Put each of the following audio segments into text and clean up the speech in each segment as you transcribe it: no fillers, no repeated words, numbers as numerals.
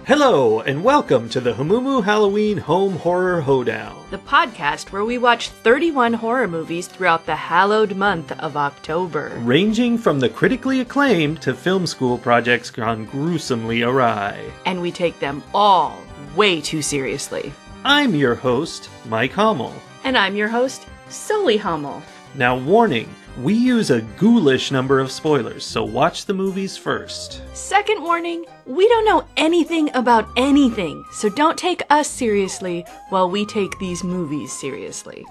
Hello, and welcome to the Hamumu Halloween Home Horror Hoedown. The podcast where we watch 31 horror movies throughout the hallowed month of October. Ranging from the critically acclaimed to film school projects gone gruesomely awry. And we take them all way too seriously. I'm your host, Mike Hummel. And I'm your host, Sully Hummel. Now warning, we use a ghoulish number of spoilers, so watch the movies first. Second warning, we don't know anything about anything, so don't take us seriously while we take these movies seriously.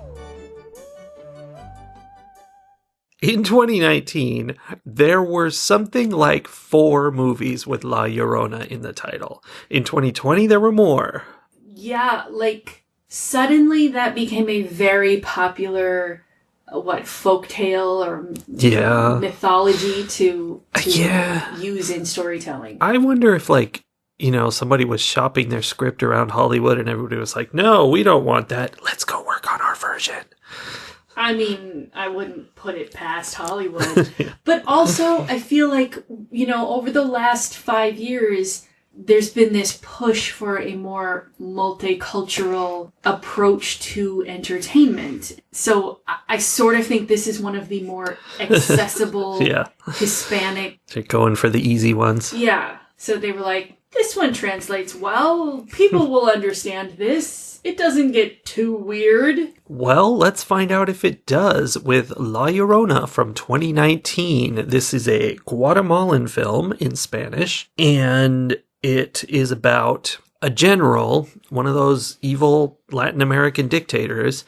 In 2019, there were something like 4 movies with La Llorona in the title. In 2020, there were more. Yeah, suddenly that became a very popular folktale or mythology to use in storytelling. I wonder if somebody was shopping their script around Hollywood and everybody was like, no, we don't want that. Let's go work on our version. I mean, I wouldn't put it past Hollywood. But also, I feel like, over the last 5 years, there's been this push for a more multicultural approach to entertainment. So I sort of think this is one of the more accessible Hispanic. They're going for the easy ones. Yeah. So they were like, this one translates well. People will understand this. It doesn't get too weird. Well, let's find out if it does with La Llorona from 2019. This is a Guatemalan film in Spanish, and it is about a general, one of those evil Latin American dictators,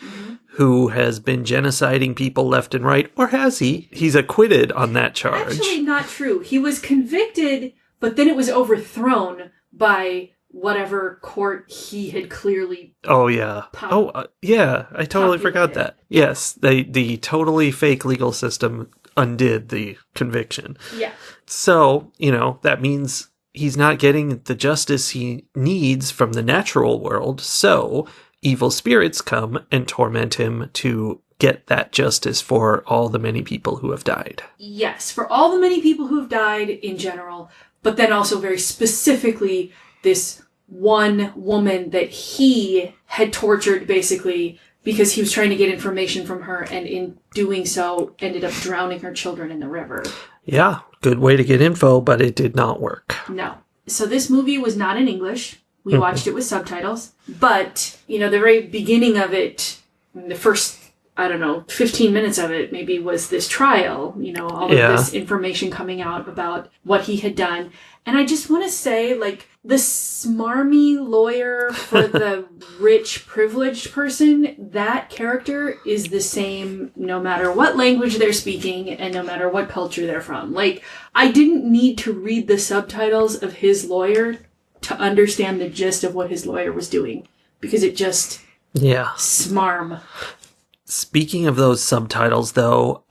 who has been genociding people left and right. Or has he? He's acquitted on that charge. Actually, not true. He was convicted, but then it was overthrown by whatever court he had clearly... Oh, yeah. I totally forgot that. Yes, the totally fake legal system undid the conviction. Yeah. So, that means he's not getting the justice he needs from the natural world, so evil spirits come and torment him to get that justice for all the many people who have died. Yes, for all the many people who have died in general, but then also very specifically this one woman that he had tortured basically because he was trying to get information from her, and in doing so ended up drowning her children in the river. Yeah, good way to get info, but it did not work. No. So this movie was not in English. We watched it with subtitles. But, the very beginning of it, the first, 15 minutes of it maybe was this trial, all of this information coming out about what he had done. And I just want to say, the smarmy lawyer for the rich, privileged person, that character is the same no matter what language they're speaking and no matter what culture they're from. I didn't need to read the subtitles of his lawyer to understand the gist of what his lawyer was doing, because it just... smarm. Speaking of those subtitles, though,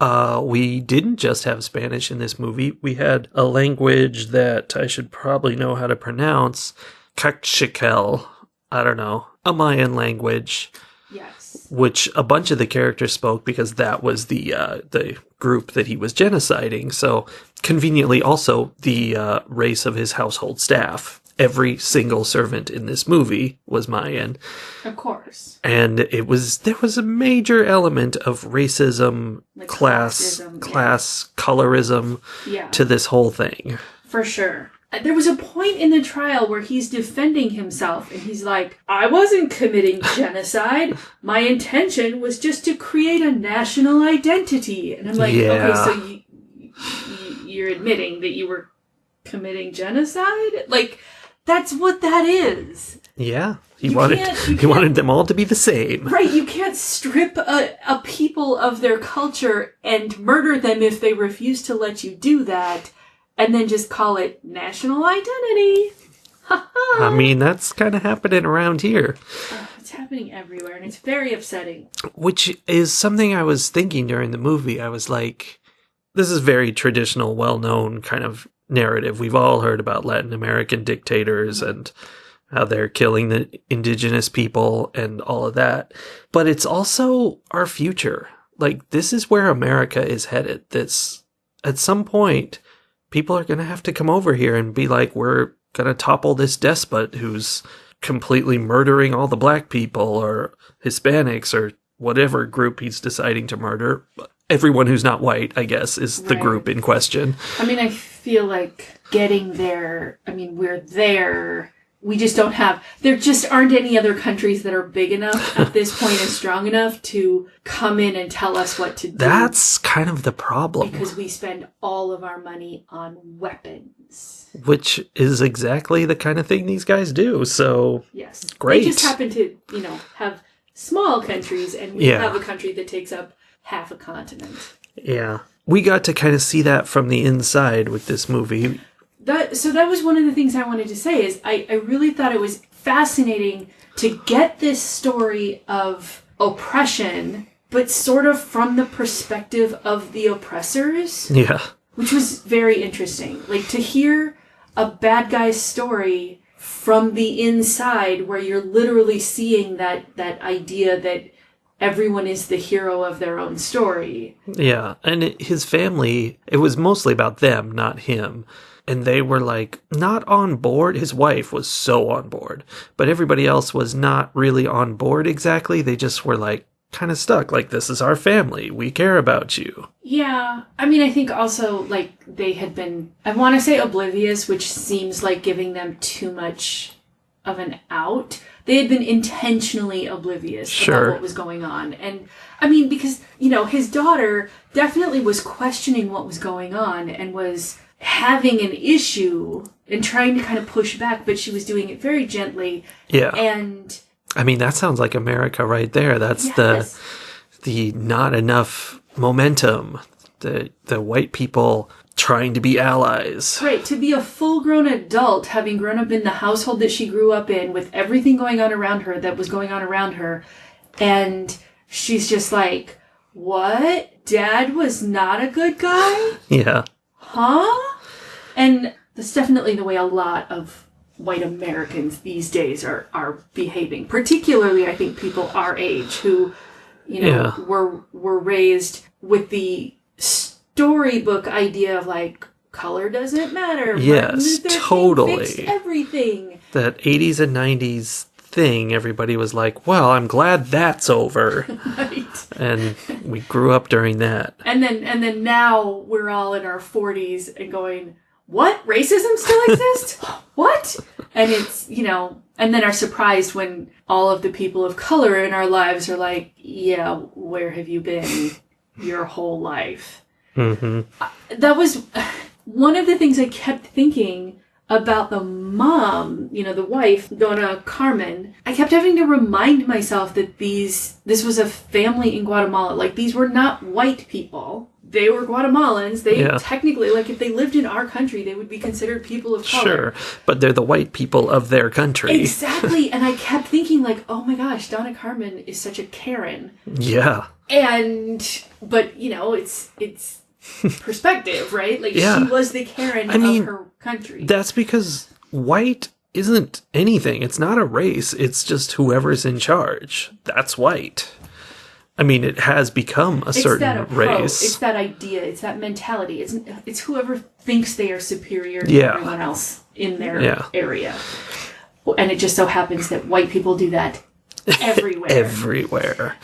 we didn't just have Spanish in this movie. We had a language that I should probably know how to pronounce. Cachiquel. I don't know. A Mayan language. Yes. Which a bunch of the characters spoke because that was the group that he was genociding. So, conveniently, also the race of his household staff. Every single servant in this movie was Mayan. Of course. And there was a major element of racism, class, colorism to this whole thing. For sure. There was a point in the trial where he's defending himself and he's like, I wasn't committing genocide. My intention was just to create a national identity. And I'm like, okay, so you're admitting that you were committing genocide? That's what that is. Yeah. He wanted them all to be the same. Right. You can't strip a people of their culture and murder them if they refuse to let you do that and then just call it national identity. I mean, that's kind of happening around here. It's happening everywhere, and it's very upsetting. Which is something I was thinking during the movie. I was like, this is very traditional, well-known kind of narrative. We've all heard about Latin American dictators and how they're killing the indigenous people and all of that. But it's also our future. This is where America is headed. At some point, people are going to have to come over here and be like, we're gonna topple this despot who's completely murdering all the black people or Hispanics or whatever group he's deciding to murder. Everyone who's not white, I guess, is the group in question. I mean, I feel like getting there, I mean, we're there. We just don't have, there just aren't any other countries that are big enough at this point and strong enough to come in and tell us what to do. That's kind of the problem. Because we spend all of our money on weapons. Which is exactly the kind of thing these guys do, so yes. Great. They just happen to, have small countries, and we have a country that takes up half a continent. Yeah. We got to kind of see that from the inside with this movie. So that was one of the things I wanted to say is I really thought it was fascinating to get this story of oppression, but sort of from the perspective of the oppressors. Yeah. Which was very interesting. Like, to hear a bad guy's story from the inside, where you're literally seeing that idea that everyone is the hero of their own story. Yeah, and his family, it was mostly about them, not him. And they were, like, not on board. His wife was so on board. But everybody else was not really on board exactly. They just were, like, kind of stuck. Like, this is our family. We care about you. Yeah. I mean, I think also, like, they had been, I want to say oblivious, which seems like giving them too much of an out. They had been intentionally oblivious about what was going on. And, I mean, because, his daughter definitely was questioning what was going on and was having an issue and trying to kind of push back, but she was doing it very gently. Yeah. And I mean, that sounds like America right there. That's the not enough momentum. The white people trying to be allies. Right, to be a full-grown adult, having grown up in the household that she grew up in, with everything going on around her that was going on around her, and she's just like, what? Dad was not a good guy? Yeah. Huh? And that's definitely the way a lot of white Americans these days are behaving. Particularly, I think, people our age who, were raised with the storybook idea of, like, color doesn't matter. Yes, totally. Fixed everything. That 80s and 90s thing, everybody was like, well, I'm glad that's over. Right. And we grew up during that. And then now we're all in our 40s and going, what? Racism still exists? What? And it's, and then are surprised when all of the people of color in our lives are like, yeah, where have you been your whole life? Mm-hmm. That was one of the things I kept thinking about the mom, the wife, Donna Carmen. I kept having to remind myself that this was a family in Guatemala. Like, these were not white people. They were Guatemalans. They technically, like, if they lived in our country, they would be considered people of color. Sure, but they're the white people of their country. Exactly, and I kept thinking, like, oh my gosh, Donna Carmen is such a Karen. Yeah. But, it's perspective, right? Like, she was the Karen of her country. That's because white isn't anything. It's not a race. It's just whoever's in charge. That's white. I mean, it has become a certain race. It's that idea. It's that mentality. It's whoever thinks they are superior to everyone else in their area. And it just so happens that white people do that everywhere. Everywhere.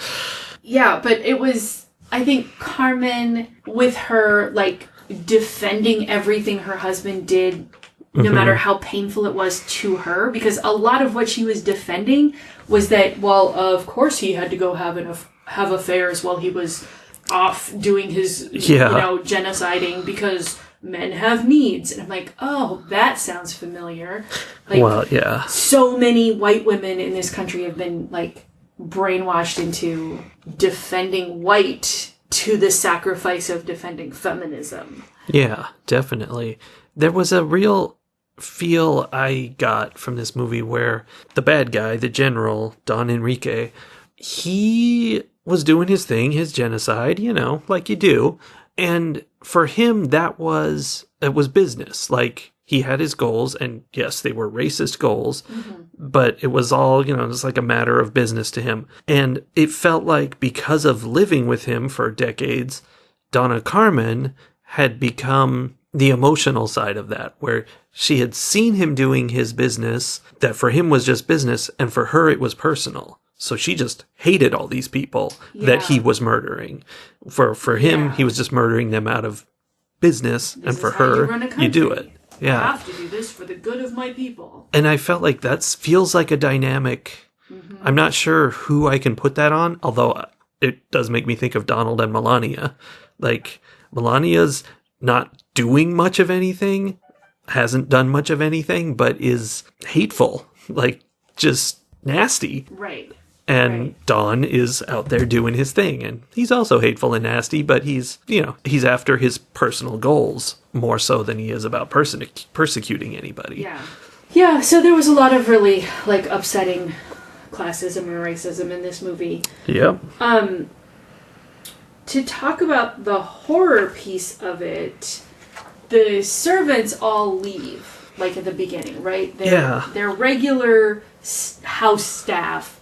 Yeah, but it was, I think, Carmen, with her, like, defending everything her husband did, no matter how painful it was to her, because a lot of what she was defending was that, well, of course he had to go have affairs while he was off doing his, genociding, because men have needs. And I'm like, oh, that sounds familiar. Like, well, yeah. So many white women in this country have been, like, brainwashed into defending white to the sacrifice of defending feminism. Yeah, definitely. There was a real feel I got from this movie where the bad guy, the general, Don Enrique, he was doing his thing, his genocide, like you do. And for him, it was business. Like, he had his goals, and yes, they were racist goals, but it was all, it was like a matter of business to him. And it felt like because of living with him for decades, Donna Carmen had become the emotional side of that, where she had seen him doing his business that for him was just business, and for her it was personal. So she just hated all these people that he was murdering. For him, he was just murdering them out of business, and for her, you do it. Yeah. I have to do this for the good of my people. And I felt like that feels like a dynamic. I'm not sure who I can put that on, although it does make me think of Donald and Melania. Like, Melania's not doing much of anything, hasn't done much of anything, but is hateful, like, just nasty. Right. And Don is out there doing his thing, and he's also hateful and nasty, but he's after his personal goals more so than he is about persecuting anybody. Yeah. Yeah, so there was a lot of really, like, upsetting classism and racism in this movie. Yep. To talk about the horror piece of it, the servants all leave, like, at the beginning, right? They're regular house staff.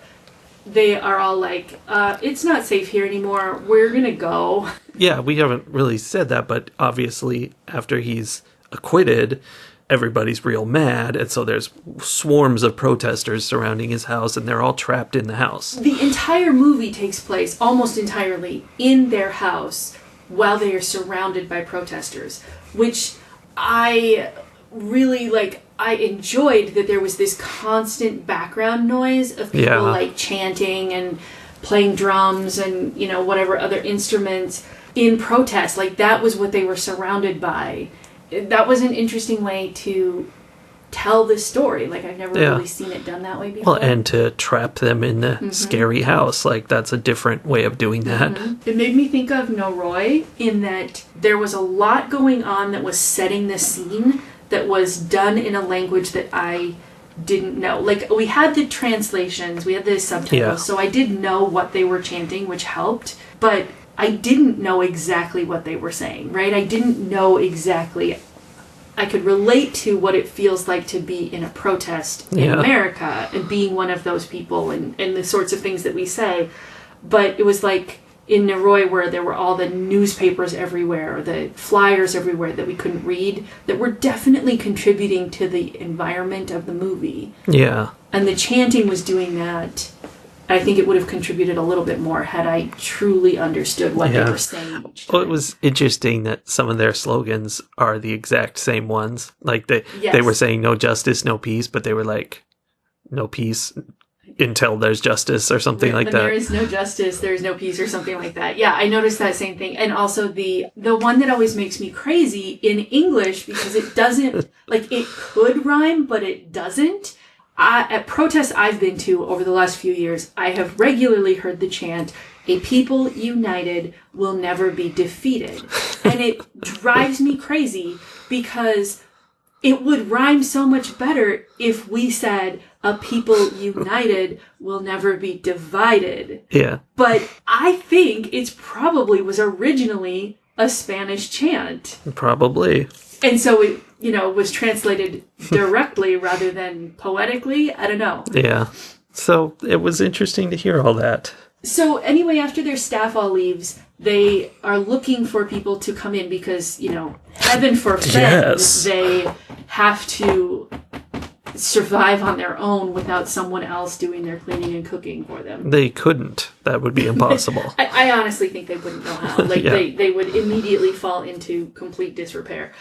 They are all like, it's not safe here anymore. We're going to go. Yeah, we haven't really said that, but obviously after he's acquitted, everybody's real mad. And so there's swarms of protesters surrounding his house, and they're all trapped in the house. The entire movie takes place almost entirely in their house while they are surrounded by protesters, which I really, like, I enjoyed that there was this constant background noise of people like chanting and playing drums and, you know, whatever other instruments in protest. Like, that was what they were surrounded by. That was an interesting way to tell this story. Like, I've never really seen it done that way before. Well, and to trap them in the scary house. Like, that's a different way of doing that. It made me think of Noroi in that there was a lot going on that was setting the scene that was done in a language that I didn't know. Like, we had the translations, we had the subtitles, so I did know what they were chanting, which helped, but I didn't know exactly what they were saying, right? I didn't know exactly. I could relate to what it feels like to be in a protest in America and being one of those people and the sorts of things that we say, but it was like in Noroi, where there were all the newspapers everywhere, or the flyers everywhere that we couldn't read, that were definitely contributing to the environment of the movie. Yeah. And the chanting was doing that. I think it would have contributed a little bit more had I truly understood what they were saying each time. Well, it was interesting that some of their slogans are the exact same ones. Like, they were saying no justice, no peace, but they were like, no peace until there's justice or something like that. There is no justice, there is no peace, or something like that. Yeah, I noticed that same thing. And also the one that always makes me crazy in English, because it doesn't, like, it could rhyme, but it doesn't. At protests I've been to over the last few years, I have regularly heard the chant, "A people united will never be defeated." And it drives me crazy because it would rhyme so much better if we said, "A people united will never be divided." Yeah. But I think it probably was originally a Spanish chant. Probably. And so it, was translated directly rather than poetically. I don't know. Yeah. So it was interesting to hear all that. So anyway, after their staff all leaves, they are looking for people to come in because, heaven forbid they have to survive on their own without someone else doing their cleaning and cooking for them. They couldn't. That would be impossible. I honestly think they wouldn't know how. Like, they would immediately fall into complete disrepair.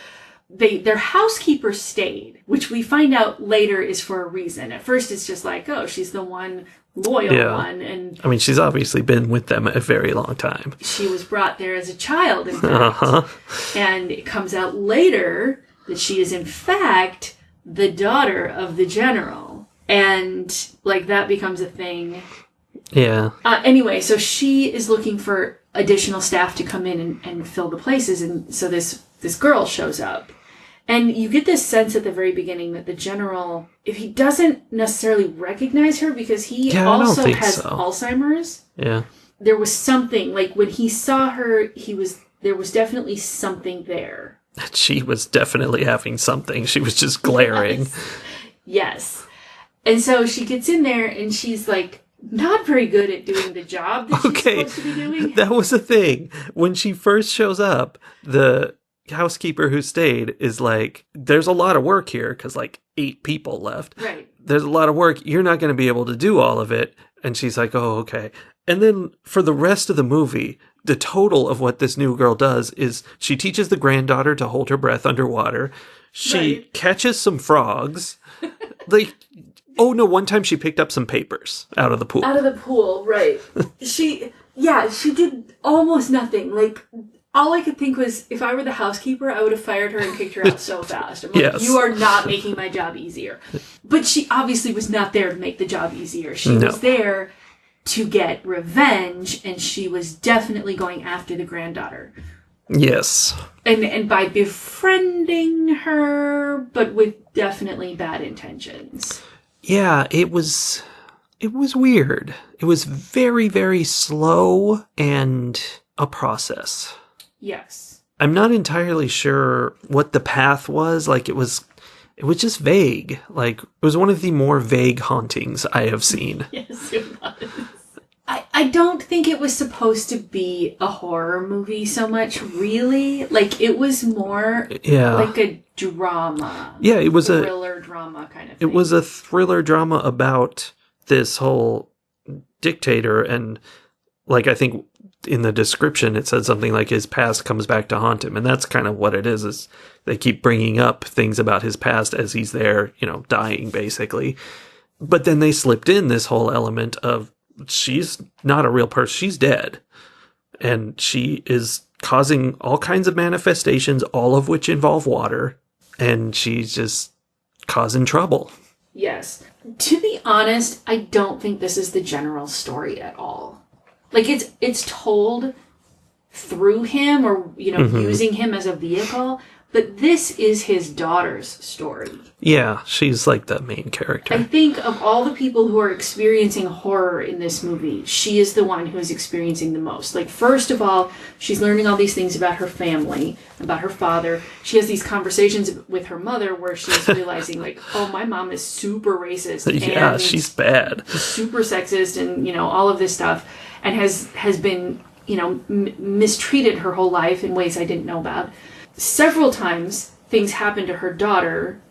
Their housekeeper stayed, which we find out later is for a reason. At first, it's just like, oh, she's the one loyal one. And I mean, she's obviously been with them a very long time. She was brought there as a child, in fact. And it comes out later that she is, in fact, the daughter of the general. And, like, that becomes a thing. Yeah. Anyway, so she is looking for additional staff to come in and fill the places. And so this girl shows up. And you get this sense at the very beginning that the general, if he doesn't necessarily recognize her because he also has Alzheimer's. Yeah. There was something, like, when he saw her, there was definitely something there. She was definitely having something. She was just glaring. Yes. And so she gets in there and she's, like, not very good at doing the job that she's supposed to be doing. That was the thing. When she first shows up, the housekeeper who stayed is like, there's a lot of work here because like 8 people left. Right. There's a lot of work. You're not going to be able to do all of it. And she's like, oh, okay. And then for the rest of the movie, the total of what this new girl does is she teaches the granddaughter to hold her breath underwater. She catches some frogs. Like, oh no, one time she picked up some papers out of the pool. Out of the pool, right. She did almost nothing. Like, all I could think was, if I were the housekeeper, I would have fired her and kicked her out so fast. I'm like, Yes. You are not making my job easier. But she obviously was not there to make the job easier. She was there to get revenge, and she was definitely going after the granddaughter. Yes. And by befriending her, but with definitely bad intentions. Yeah, it was weird. It was very, very slow and a process. Yes. I'm not entirely sure what the path was. Like, it was just vague. Like, it was one of the more vague hauntings I have seen. Yes, it was. I don't think it was supposed to be a horror movie so much, really. Like, it was more like a drama. Yeah, it was a thriller drama kind of thing. It was a thriller drama about this whole dictator, and like, I think in the description it said something like his past comes back to haunt him, and that's kind of what it is they keep bringing up things about his past as he's there, dying basically. But then they slipped in this whole element of she's not a real person, she's dead, and she is causing all kinds of manifestations, all of which involve water, and she's just causing trouble. Yes. To be honest, I don't think this is the general story at all. Like, it's told through him, or, using him as a vehicle, but this is his daughter's story. Yeah, she's like the main character. I think of all the people who are experiencing horror in this movie, she is the one who is experiencing the most. Like, first of all, she's learning all these things about her family, about her father. She has these conversations with her mother where she's realizing, like, oh, my mom is super racist. Yeah, and she's bad. Super sexist and, all of this stuff. And has been, mistreated her whole life in ways I didn't know about. Several times, things happen to her daughter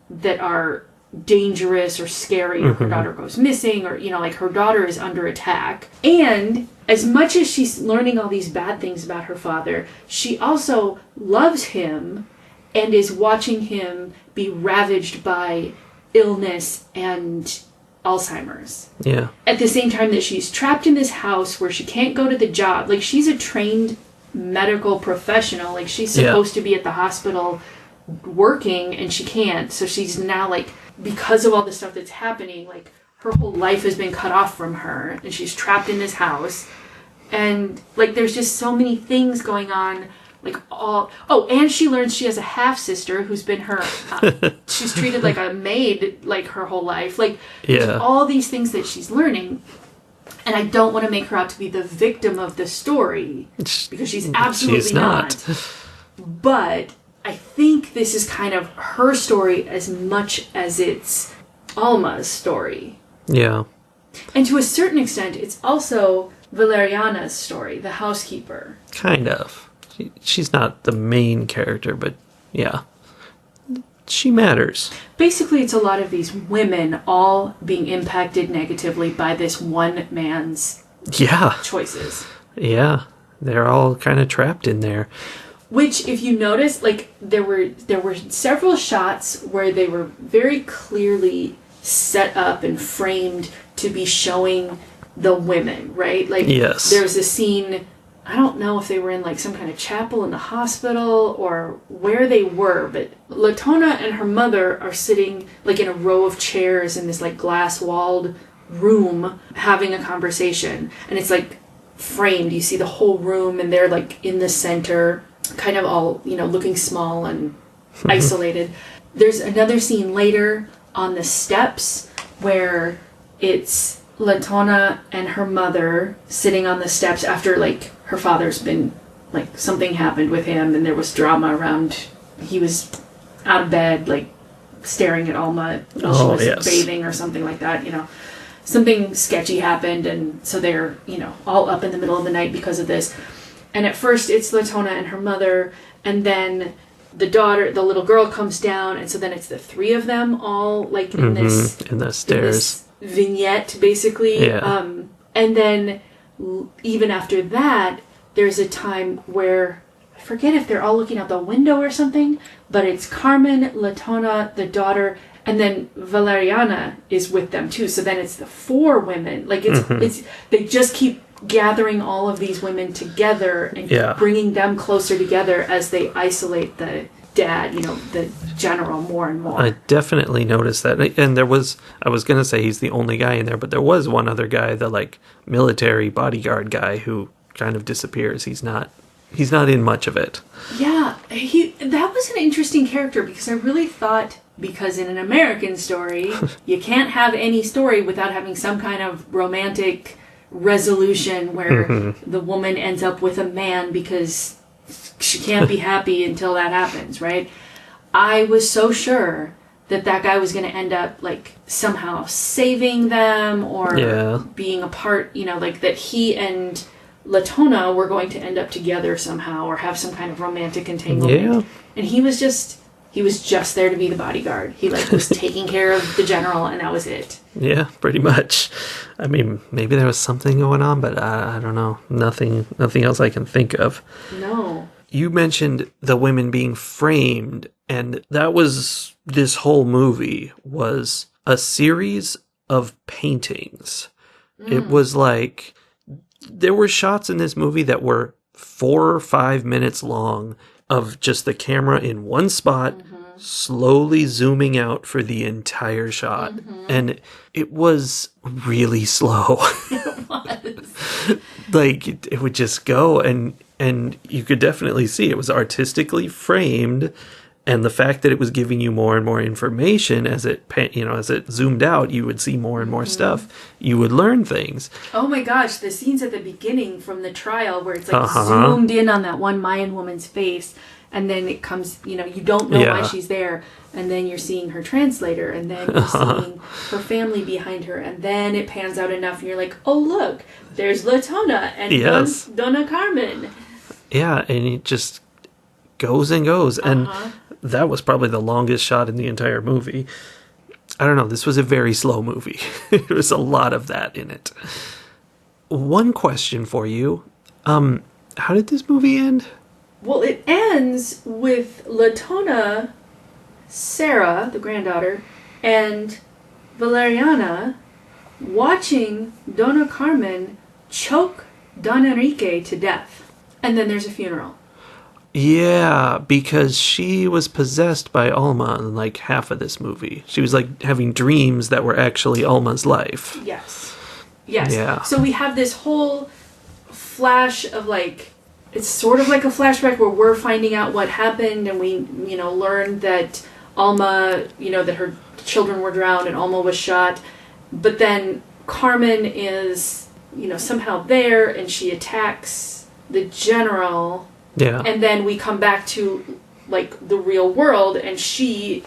that are dangerous or scary, or her daughter goes missing, or, like, her daughter is under attack. And as much as she's learning all these bad things about her father, she also loves him and is watching him be ravaged by illness and Alzheimer's. Yeah. At the same time that she's trapped in this house where she can't go to the job. Like, she's a trained medical professional. Like, she's supposed to be at the hospital working, and she can't. So she's now, like, because of all the stuff that's happening, like, her whole life has been cut off from her, and she's trapped in this house. And, like, there's just so many things going on. Like, and she learns she has a half-sister who's been her, she's treated like a maid, like, her whole life. Like, there's all these things that she's learning, and I don't want to make her out to be the victim of the story, because she's absolutely not. But I think this is kind of her story as much as it's Alma's story. Yeah. And to a certain extent, it's also Valeriana's story, the housekeeper. Kind of. She's not the main character, but yeah. She matters. Basically, it's a lot of these women all being impacted negatively by this one man's choices. Yeah. They're all kind of trapped in there. Which, if you notice, like, there were several shots where they were very clearly set up and framed to be showing the women, right? Like, yes. There's a scene, I don't know if they were in, like, some kind of chapel in the hospital or where they were, but Latona and her mother are sitting, like, in a row of chairs in this, like, glass-walled room having a conversation. And it's, like, framed. You see the whole room, and they're, like, in the center, kind of all, looking small and isolated. There's another scene later on the steps where it's Latona and her mother sitting on the steps after, like, her father's been, like, something happened with him and there was drama around, he was out of bed, like, staring at Alma when she was bathing or something like that, Something sketchy happened, and so they're, all up in the middle of the night because of this. And at first it's Latona and her mother, and then the little girl comes down, and so then it's the three of them all like in the stairs vignette, basically. Yeah. And then even after that, there's a time where I forget if they're all looking out the window or something, but it's Carmen, Latona, the daughter, and then Valeriana is with them too. So then it's the four women. Like it's they just keep gathering all of these women together and bringing them closer together as they isolate the dad, the general, more and more. I definitely noticed that. And I was going to say he's the only guy in there, but there was one other guy, the like military bodyguard guy who kind of disappears. He's not in much of it. Yeah, that was an interesting character because I really thought, because in an American story, you can't have any story without having some kind of romantic resolution where the woman ends up with a man because she can't be happy until that happens, right? I was so sure that guy was going to end up like somehow saving them or being a part, like that he and Latona were going to end up together somehow or have some kind of romantic entanglement. Yeah. And he was just there to be the bodyguard. He was taking care of the general, and that was it. Yeah, pretty much. I mean, maybe there was something going on, but I don't know. Nothing else I can think of. No. You mentioned the women being framed, and that was this whole movie was a series of paintings. It was like there were shots in this movie that were 4 or 5 minutes long of just the camera in one spot, slowly zooming out for the entire shot. And it was really slow. It was. Like, it would just go, and you could definitely see it was artistically framed, and the fact that it was giving you more and more information as it zoomed out, you would see more and more stuff. You would learn things. Oh my gosh, the scenes at the beginning from the trial where it's like zoomed in on that one Mayan woman's face, and then it comes, you don't know why she's there, and then you're seeing her translator, and then you're seeing her family behind her, and then it pans out enough, and you're like, oh look, there's Latona and Donna Carmen. Yeah, and it just goes and goes, and that was probably the longest shot in the entire movie. I don't know, this was a very slow movie. There was a lot of that in it. One question for you. How did this movie end? Well, it ends with Latona, Sarah, the granddaughter, and Valeriana watching Donna Carmen choke Don Enrique to death. And then there's a funeral. Yeah, because she was possessed by Alma in like half of this movie. She was like having dreams that were actually Alma's life. Yes. Yes. Yeah. So we have this whole flash of like, it's sort of like a flashback where we're finding out what happened, and we, learned that Alma, that her children were drowned and Alma was shot. But then Carmen is, somehow there, and she attacks the general. Yeah. And then we come back to, like, the real world, and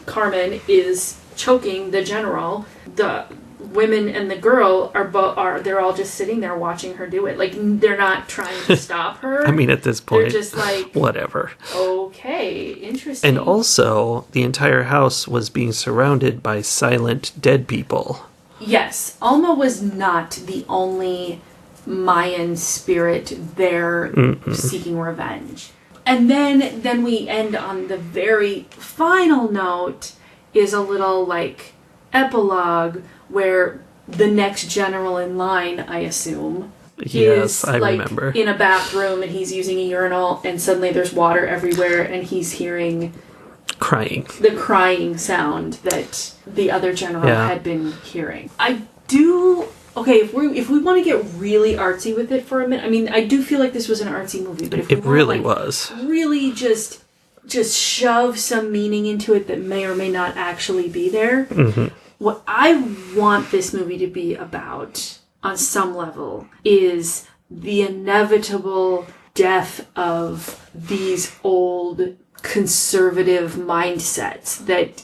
Carmen, is choking the general. The women and the girl they're all just sitting there watching her do it. Like, they're not trying to stop her. I mean, at this point, they're just like, whatever. Okay, interesting. And also, the entire house was being surrounded by silent dead people. Yes, Alma was not the only Mayan spirit there seeking revenge. And then we end on the very final note is a little like epilogue where the next general in line, I assume, is I like remember. In a bathroom, and he's using a urinal, and suddenly there's water everywhere, and he's hearing the crying sound that the other general had been hearing. Okay, if we want to get really artsy with it for a minute, I mean, I do feel like this was an artsy movie, but if we was really just shove some meaning into it that may or may not actually be there. What I want this movie to be about, on some level, is the inevitable death of these old conservative mindsets that,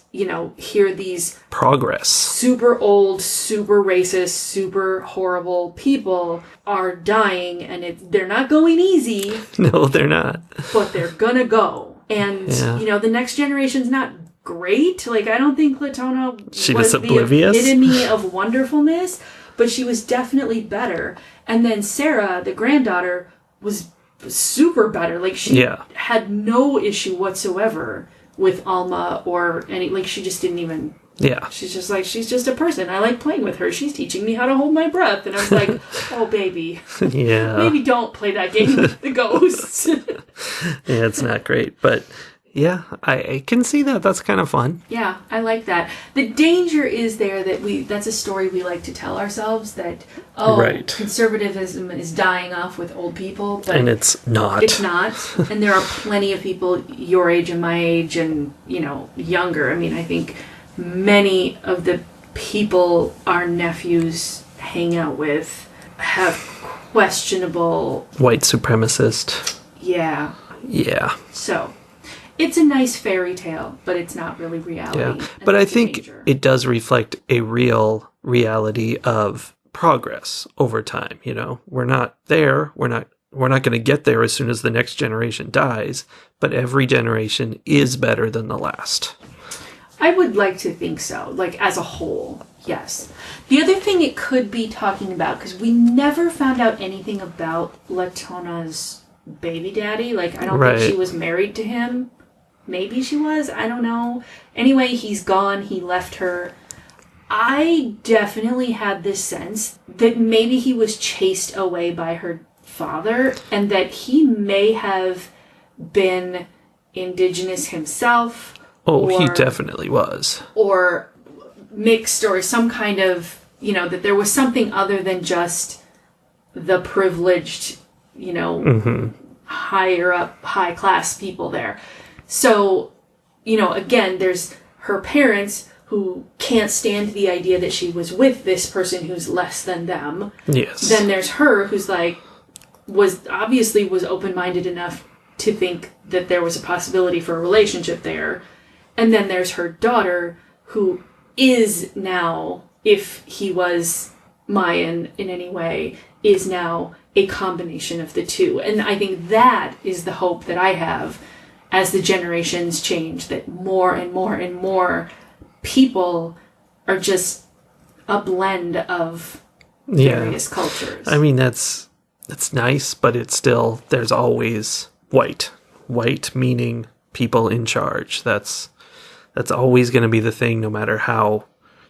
hear these progress. Super old, super racist, super horrible people are dying, and they're not going easy. No, they're not. But they're gonna go. And, Yeah. you know, the next generation's not great. Like, I don't think Latona She was was oblivious. the epitome of wonderfulness, but she was definitely better. And then Sarah, the granddaughter, was super better. Like, she had no issue whatsoever with Alma or any, like, she just didn't even... Yeah. She's just like, she's just a person. I like playing with her. She's teaching me how to hold my breath. And I was like, oh, baby. Yeah. Maybe don't play that game with the ghosts. Yeah, it's not great. But yeah, I can see that. That's kind of fun. Yeah, I like that. The danger is there that that's a story we like to tell ourselves that, conservatism is dying off with old people. But and it's not. It's not. And there are plenty of people your age and my age and, you know, younger. I mean, I think many of the people our nephews hang out with have questionable... White supremacist. Yeah. Yeah. So, it's a nice fairy tale, but it's not really reality. Yeah. But I think it does reflect a real reality of progress over time, you know. We're not there. We're not going to get there as soon as the next generation dies, but every generation is better than the last. I would like to think so, like as a whole, yes. The other thing it could be talking about, because we never found out anything about Latona's baby daddy. Like, I don't think she was married to him. Maybe she was, I don't know. Anyway, he's gone, he left her. I definitely had this sense that maybe he was chased away by her father, and that he may have been indigenous himself. Oh, he definitely was. Or mixed, or some kind of, you know, that there was something other than just the privileged, you know, higher up, high class people there. So, you know, again, there's her parents who can't stand the idea that she was with this person who's less than them. Yes. Then there's her who's like, was open-minded enough to think that there was a possibility for a relationship there. And then there's her daughter, who is now, if he was Mayan in any way, is now a combination of the two. And I think that is the hope that I have as the generations change, that more and more and more people are just a blend of various cultures. I mean, that's nice, but it's still, there's always white. White meaning people in charge. That's always going to be the thing, no matter how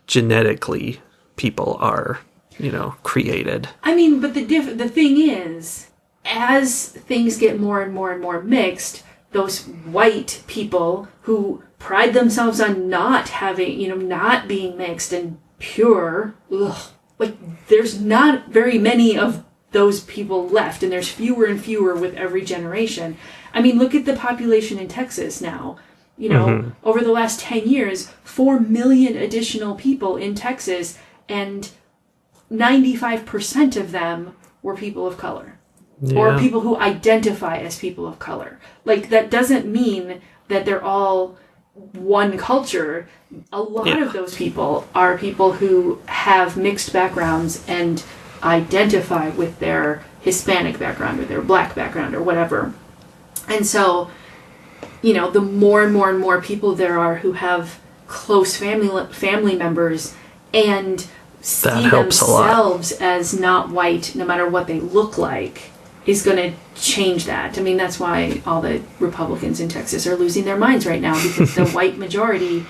genetically people are, you know, created. I mean, but the thing is, as things get more and more and more mixed, those white people who pride themselves on not having, you know, not being mixed and pure, like, there's not very many of those people left, and there's fewer and fewer with every generation. I mean, look at the population in Texas now. You know, over the last 10 years, 4 million additional people in Texas, and 95% of them were people of color. Yeah. Or people who identify as people of color. Like, that doesn't mean that they're all one culture. A lot of those people are people who have mixed backgrounds and identify with their Hispanic background or their black background or whatever. And so, you know, the more and more and more people there are who have close family members and see themselves as not white, no matter what they look like, is going to change that. I mean, that's why all the Republicans in Texas are losing their minds right now, because the white majority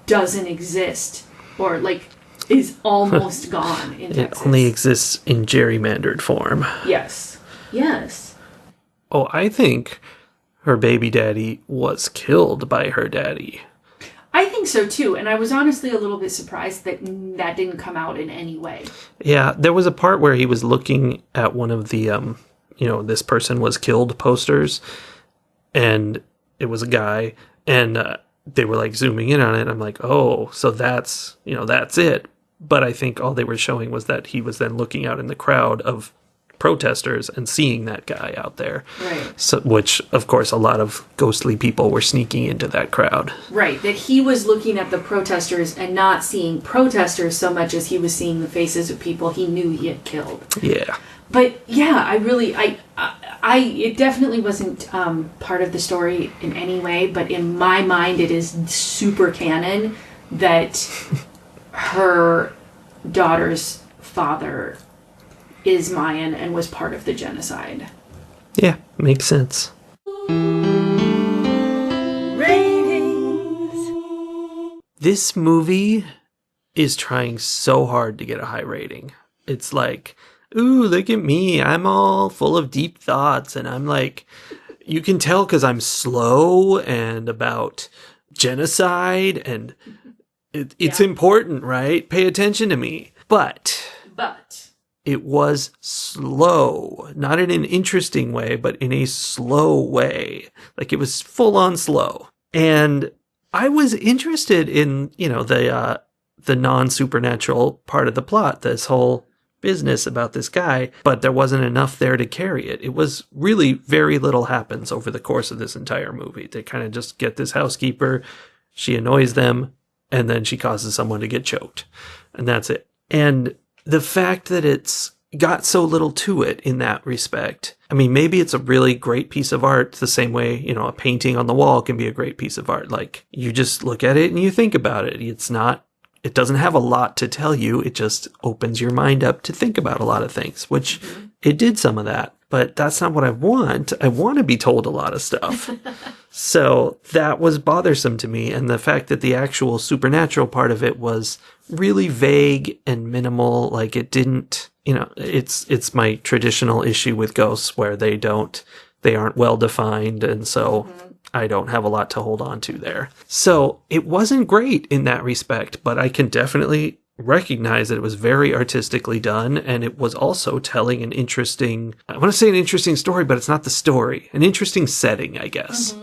doesn't exist, or like is almost gone in Texas. It only exists in gerrymandered form. Yes. Yes. Oh, I think her baby daddy was killed by her daddy. I think so too, and I was honestly a little bit surprised that that didn't come out in any way. Yeah, there was a part where he was looking at one of the, you know, this person was killed posters, and it was a guy, and they were like zooming in on it. I'm like, oh, so that's, you know, that's it. But I think all they were showing was that he was then looking out in the crowd of protesters and seeing that guy out there. Right. So, which, of course, a lot of ghostly people were sneaking into that crowd. Right. That he was looking at the protesters and not seeing protesters so much as he was seeing the faces of people he knew he had killed. Yeah. But yeah, I It definitely wasn't part of the story in any way, but in my mind it is super canon that her daughter's father is Mayan and was part of the genocide. Yeah, makes sense. Ratings. This movie is trying so hard to get a high rating. It's like, ooh, look at me. I'm all full of deep thoughts. And I'm like, you can tell because I'm slow and about genocide. And it's important, right? Pay attention to me. But it was slow. Not in an interesting way, but in a slow way. Like it was full on slow. And I was interested in, the non-supernatural part of the plot, this whole business about this guy, but there wasn't enough there to carry it. It was really very little happens over the course of this entire movie. They kind of just get this housekeeper, she annoys them, and then she causes someone to get choked. And that's it. And the fact that it's got so little to it in that respect. I mean, maybe it's a really great piece of art the same way, a painting on the wall can be a great piece of art. Like, you just look at it and you think about it. It doesn't have a lot to tell you. It just opens your mind up to think about a lot of things, which it did some of that. But that's not what I want. I want to be told a lot of stuff. So that was bothersome to me. And the fact that the actual supernatural part of it was really vague and minimal, like it didn't, it's my traditional issue with ghosts where they aren't well defined. And so I don't have a lot to hold on to there. So it wasn't great in that respect, but I can definitely recognize that it was very artistically done, and it was also telling an interesting, I want to say an interesting story, but it's not the story, an interesting setting, I guess.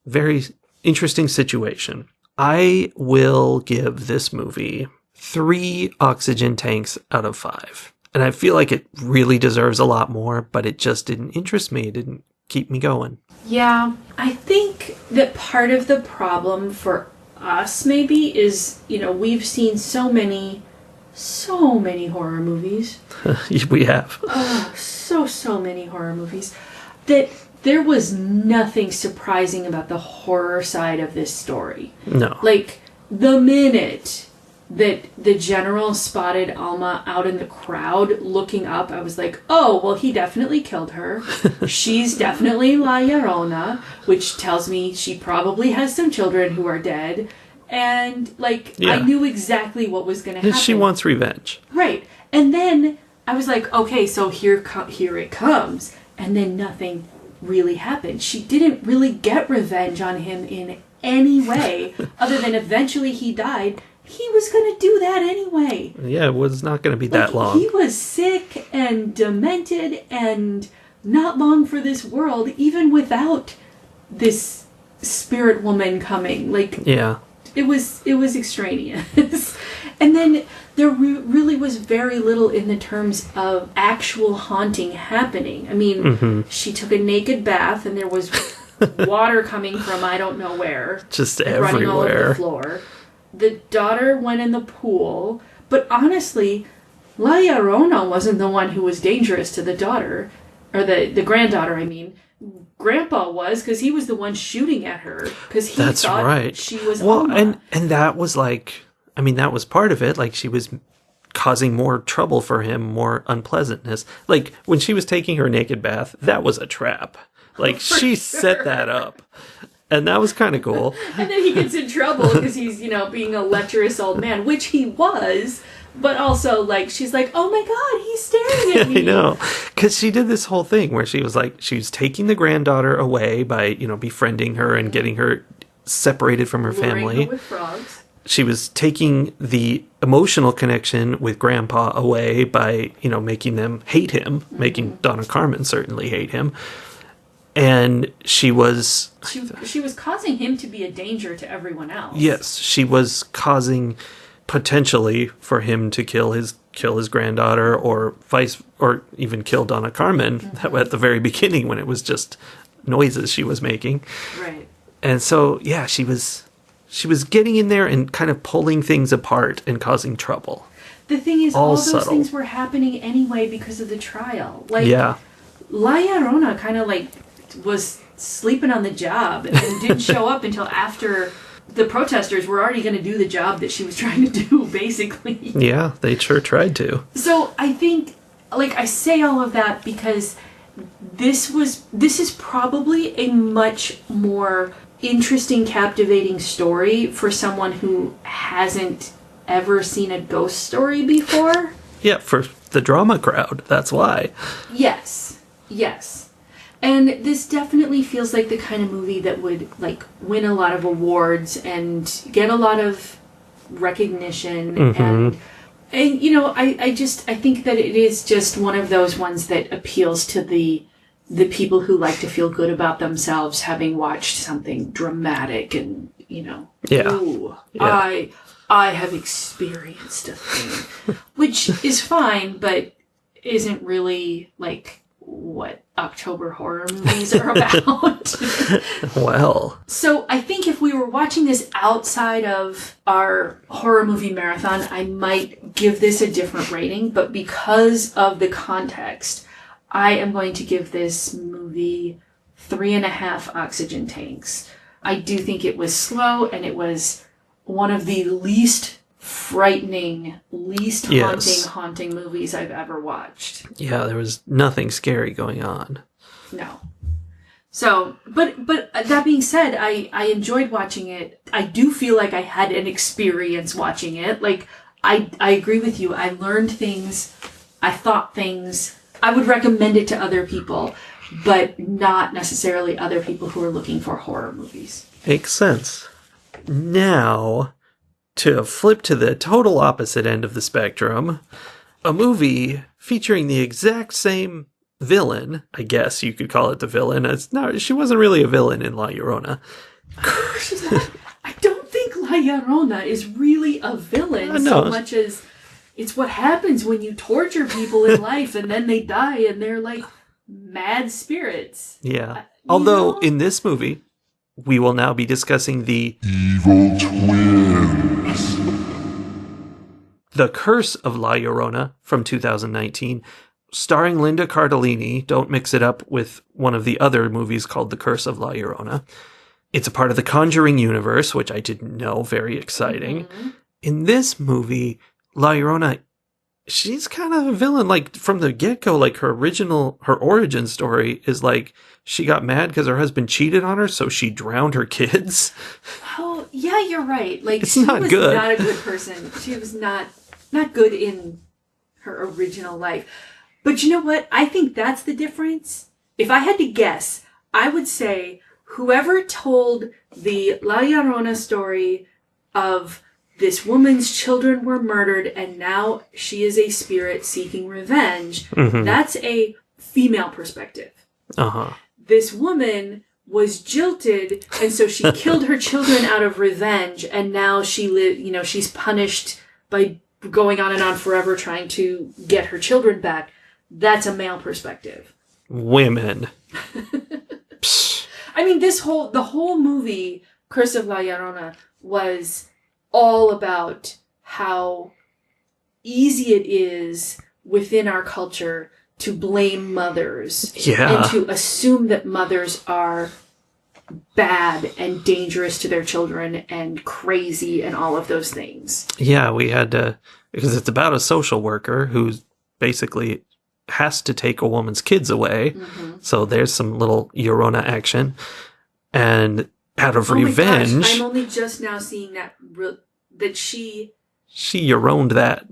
Very interesting situation. I will give this movie 3 oxygen tanks out of 5. And I feel like it really deserves a lot more, but it just didn't interest me. It didn't keep me going. Yeah, I think that part of the problem for us maybe is, we've seen so many horror movies. We have. Oh, so many horror movies that there was nothing surprising about the horror side of this story. No. Like, the minute that the general spotted Alma out in the crowd looking up, I was like, oh, well, he definitely killed her. She's definitely La Llorona, which tells me she probably has some children who are dead. And, I knew exactly what was going to happen. She wants revenge. Right. And then I was like, okay, so here it comes. And then nothing really happened. She didn't really get revenge on him in any way, other than eventually he died. He was going to do that anyway. Yeah, it was not going to be that long. He was sick and demented and not long for this world, even without this spirit woman coming. Yeah. It was extraneous. And then there really was very little in the terms of actual haunting happening. I mean, she took a naked bath and there was water coming from I don't know where. Just running all over everywhere. the floor. The daughter went in the pool, but honestly, La Llorona wasn't the one who was dangerous to the daughter, or the granddaughter, I mean. Grandpa was, because he was the one shooting at her, because he thought she was Alma. And that was that was part of it. Like, she was causing more trouble for him, more unpleasantness. Like, when she was taking her naked bath, that was a trap. Like, she set that up. And that was kind of cool. And then he gets in trouble because he's, being a lecherous old man, which he was. But also, she's like, oh my God, he's staring at me. I know. Because she did this whole thing where she was taking the granddaughter away by, befriending her and getting her separated from her family. Her with frogs. She was taking the emotional connection with Grandpa away by, making them hate him, making Donna Carmen certainly hate him. And she was causing him to be a danger to everyone else. Yes, she was causing potentially for him to kill his granddaughter or even kill Donna Carmen at the very beginning when it was just noises she was making. Right. And so she was getting in there and kind of pulling things apart and causing trouble. The thing is, all those things were happening anyway because of the trial. La Llorona kind of like was sleeping on the job and didn't show up until after the protesters were already going to do the job that she was trying to do, basically. Yeah, they sure tried to. So I think, like, I say all of that because this is probably a much more interesting, captivating story for someone who hasn't ever seen a ghost story before. Yeah, for the drama crowd, that's why. Yes. And this definitely feels like the kind of movie that would, like, win a lot of awards and get a lot of recognition. And you know, I think that it is just one of those ones that appeals to the people who like to feel good about themselves having watched something dramatic and, you know, ooh, yeah. I have experienced a thing, which is fine, but isn't really, like, what October horror movies are about. Well. So I think if we were watching this outside of our horror movie marathon, I might give this a different rating, but because of the context, I am going to give this movie 3.5 oxygen tanks. I do think it was slow, and it was one of the least frightening, least haunting movies I've ever watched. Yeah, there was nothing scary going on. No. So, but that being said, I enjoyed watching it. I do feel like I had an experience watching it. Like, I agree with you. I learned things. I thought things. I would recommend it to other people, but not necessarily other people who are looking for horror movies. Makes sense. Now, to flip to the total opposite end of the spectrum, a movie featuring the exact same villain, I guess you could call it the villain. She wasn't really a villain in La Llorona. I don't think La Llorona is really a villain so much as it's what happens when you torture people in life and then they die and they're like mad spirits. Yeah. Although in this movie, we will now be discussing the Evil Twins. The Curse of La Llorona from 2019, starring Linda Cardellini. Don't mix it up with one of the other movies called The Curse of La Llorona. It's a part of the Conjuring universe, which I didn't know. Very exciting. Mm-hmm. In this movie, La Llorona, she's kind of a villain. Like, from the get-go, like, her origin story is like, she got mad because her husband cheated on her, so she drowned her kids. Oh, yeah, you're right. Like, she was not a good person. She was not good in her original life. But you know what? I think that's the difference. If I had to guess, I would say whoever told the La Llorona story of this woman's children were murdered and now she is a spirit seeking revenge, that's a female perspective. Uh-huh. This woman was jilted, and so she killed her children out of revenge, and now she's punished by going on and on forever trying to get her children back. That's a male perspective. Women. I mean, the whole movie, Curse of La Llorona, was all about how easy it is within our culture to blame mothers. Yeah. And to assume that mothers are bad and dangerous to their children and crazy and all of those things. Yeah, we had to, because it's about a social worker who basically has to take a woman's kids away. Mm-hmm. So there's some little Llorona action. And out of revenge... My gosh, I'm only just now seeing that she... She Lloroned that.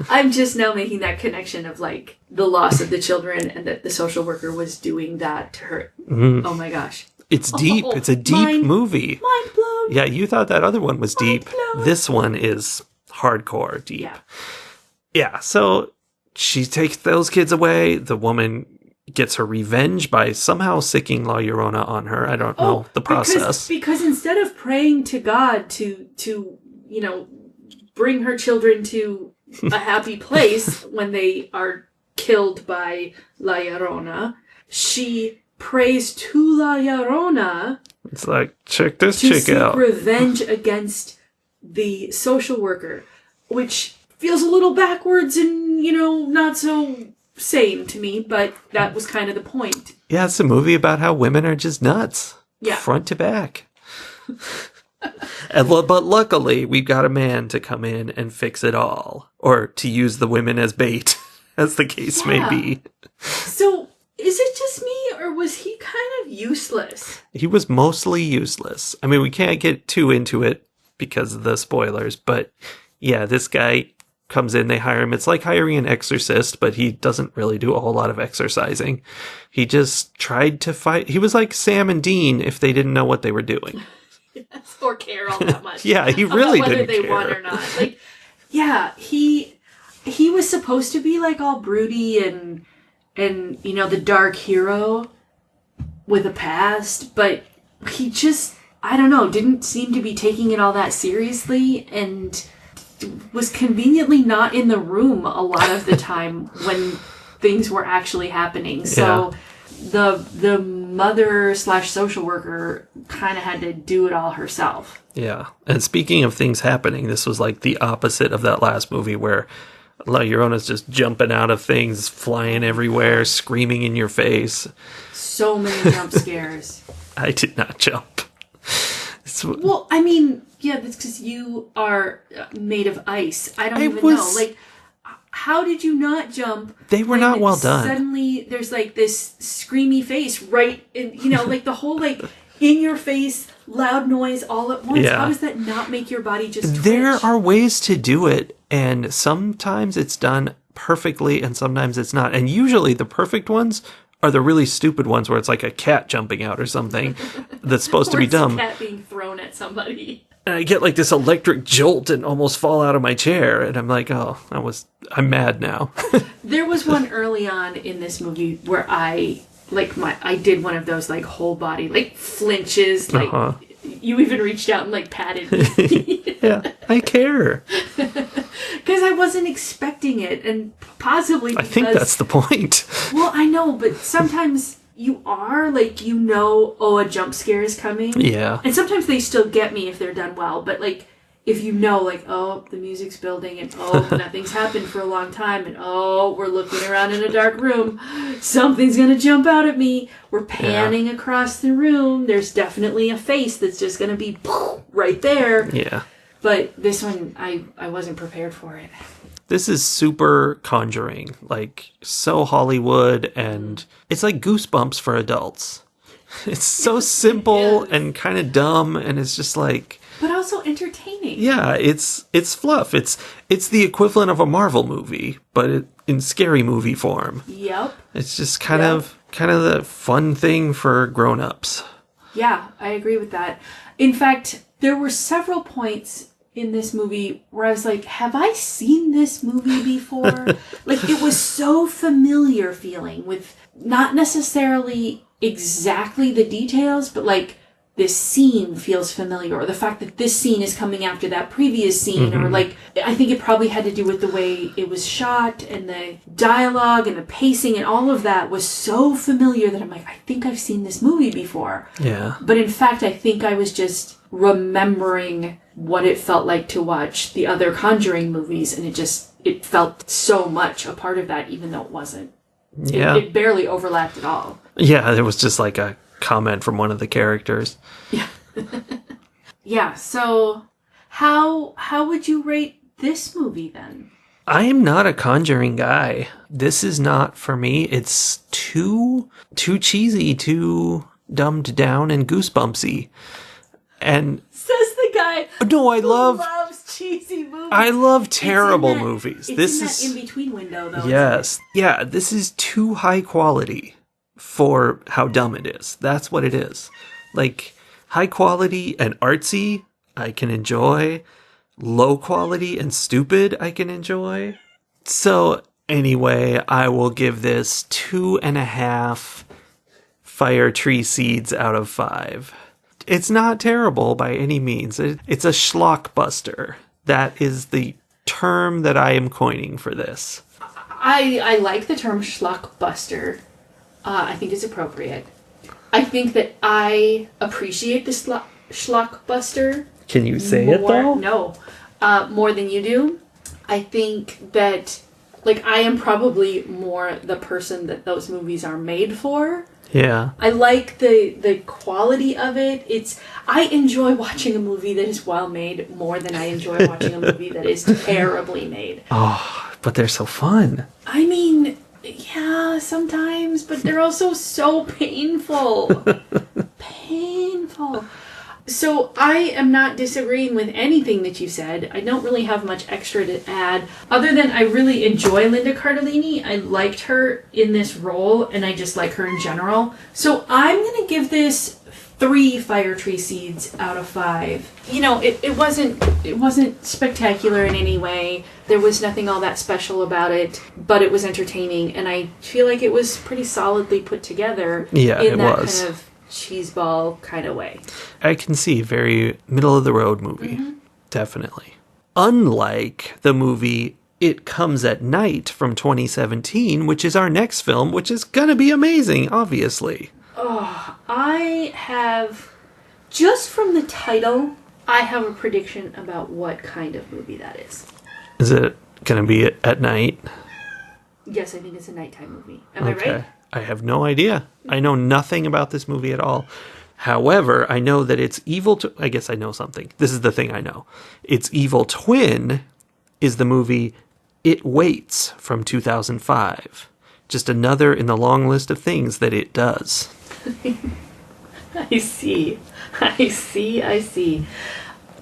I'm just now making that connection of, like, the loss of the children and that the social worker was doing that to her. Mm. Oh my gosh. It's deep. It's a deep movie. Mind blown. Yeah, you thought that other one was deep. Blown. This one is hardcore deep. Yeah, so she takes those kids away. The woman gets her revenge by somehow sicking La Llorona on her. I don't know the process. Because instead of praying to God to bring her children to a happy place when they are killed by La Llorona, she prays to La Llorona. It's like, check this chick out. To seek revenge against the social worker, which feels a little backwards and, not so sane to me, but that was kind of the point. Yeah, it's a movie about how women are just nuts. Yeah. Front to back. But luckily, we've got a man to come in and fix it all. Or to use the women as bait, as the case may be. So, is it just me, or was he kind of useless? He was mostly useless. I mean, we can't get too into it because of the spoilers, but yeah, this guy comes in, they hire him. It's like hiring an exorcist, but he doesn't really do a whole lot of exorcising. He just tried to fight. He was like Sam and Dean if they didn't know what they were doing. Yes, or care all that much. Yeah, he really about whether didn't they care. won or not. Like, yeah, he was supposed to be like all broody and you know, the dark hero with a past, but he just, I don't know, didn't seem to be taking it all that seriously, and was conveniently not in the room a lot of the time when things were actually happening. So the mother / social worker kind of had to do it all herself. Yeah. And speaking of things happening, this was like the opposite of that last movie where La Llorona's just jumping out of things, flying everywhere, screaming in your face. So many jump scares. I did not jump. Well, I mean, yeah, that's because you are made of ice. I don't even know. Like, how did you not jump? They were not well done. Suddenly, there's like this screamy face right in, you know, like the whole like in your face, loud noise all at once. Yeah. How does that not make your body just twitch? There are ways to do it, and sometimes it's done perfectly, and sometimes it's not. And usually the perfect ones are the really stupid ones where it's like a cat jumping out or something that's supposed to be dumb. A cat being thrown at somebody. And I get like this electric jolt and almost fall out of my chair, and I'm like, oh, I'm mad now. There was one early on in this movie where I did one of those like whole body like flinches, like you even reached out and like patted me. Yeah, I care. Because I wasn't expecting it, and possibly because, I think that's the point. Well, I know, but sometimes you are, like, you know, oh, a jump scare is coming. Yeah. And sometimes they still get me if they're done well, but, like, if you know, like, oh, the music's building, and oh, nothing's happened for a long time, and oh, we're looking around in a dark room, something's gonna jump out at me, we're panning across the room, there's definitely a face that's just gonna be right there. Yeah. But this one, I wasn't prepared for it. This is super Conjuring, like so Hollywood, and it's like Goosebumps for adults. It's so simple and kind of dumb, and it's just like, but also entertaining. Yeah, it's fluff. It's the equivalent of a Marvel movie, but in scary movie form. Yep. It's just kind of the fun thing for grown-ups. Yeah, I agree with that. In fact, there were several points in this movie where I was like, have I seen this movie before? Like, it was so familiar feeling with not necessarily exactly the details, but like this scene feels familiar, or the fact that this scene is coming after that previous scene, or like, I think it probably had to do with the way it was shot and the dialogue and the pacing and all of that was so familiar that I'm like, I think I've seen this movie before. Yeah. But in fact, I think I was just remembering what it felt like to watch the other Conjuring movies, and it felt so much a part of that, even though it wasn't. Yeah. It barely overlapped at all. Yeah, there was just like a comment from one of the characters. Yeah. Yeah, so how would you rate this movie then? I am not a Conjuring guy. This is not for me. It's too cheesy, too dumbed down and goosebumpsy. And says the guy no, I who loves cheesy movies. I love terrible movies. This is in between window though. Yes. Yeah, this is too high quality for how dumb it is. That's what it is. Like, high quality and artsy, I can enjoy. Low quality and stupid, I can enjoy. So, anyway, I will give this 2.5 fire tree seeds out of 5. It's not terrible by any means. It's a schlockbuster. That is the term that I am coining for this. I like the term schlockbuster. I think it's appropriate. I think that I appreciate the schlockbuster. Can you say it though? No. More than you do. I think that, Like, I am probably more the person that those movies are made for. Yeah. I like the quality of it. I enjoy watching a movie that is well made more than I enjoy watching a movie that is terribly made. Oh, but they're so fun. I mean, yeah, sometimes, but they're also so painful. Painful. So I am not disagreeing with anything that you said. I don't really have much extra to add, other than I really enjoy Linda Cardellini. I liked her in this role, and I just like her in general. So I'm going to give this 3 fire tree seeds out of 5. You know, it wasn't spectacular in any way. There was nothing all that special about it, but it was entertaining, and I feel like it was pretty solidly put together. Yeah, in it that was. kind of cheeseball kind of way. I can see very middle of the road movie. Definitely. Unlike the movie It Comes at Night from 2017, which is our next film, which is going to be amazing, obviously. Oh, I have, just from the title, I have a prediction about what kind of movie that is. Is it going to be at night? Yes, I think it's a nighttime movie. Am I right? I have no idea. I know nothing about this movie at all. However, I know that its evil... I guess I know something. This is the thing I know. Its evil twin is the movie It Waits from 2005. Just another in the long list of things that it does. I see.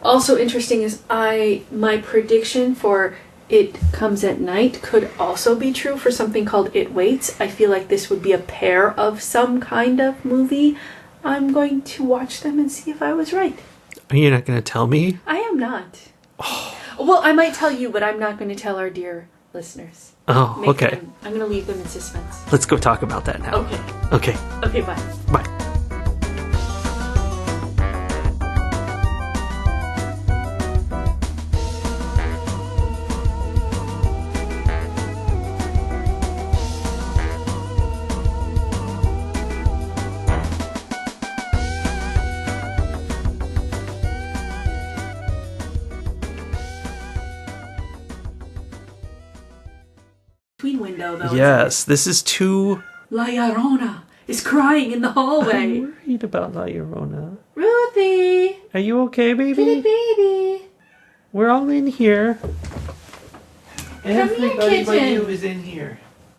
Also interesting is my prediction for It Comes at Night could also be true for something called It Waits. I feel like this would be a pair of some kind of movie. I'm going to watch them and see if I was right. Are you not going to tell me? I am not. Well, I might tell you, but I'm not going to tell our dear listeners. Oh, okay. I'm going to leave them in suspense. Let's go talk about that now. Okay. Okay. Okay, bye. Bye. Window, though. Yes, this is too... La Llorona is crying in the hallway. I'm worried about La Llorona. Ruthie! Are you okay, baby? Kitty baby! We're all in here. Come here, Everybody but kitten. you is in here.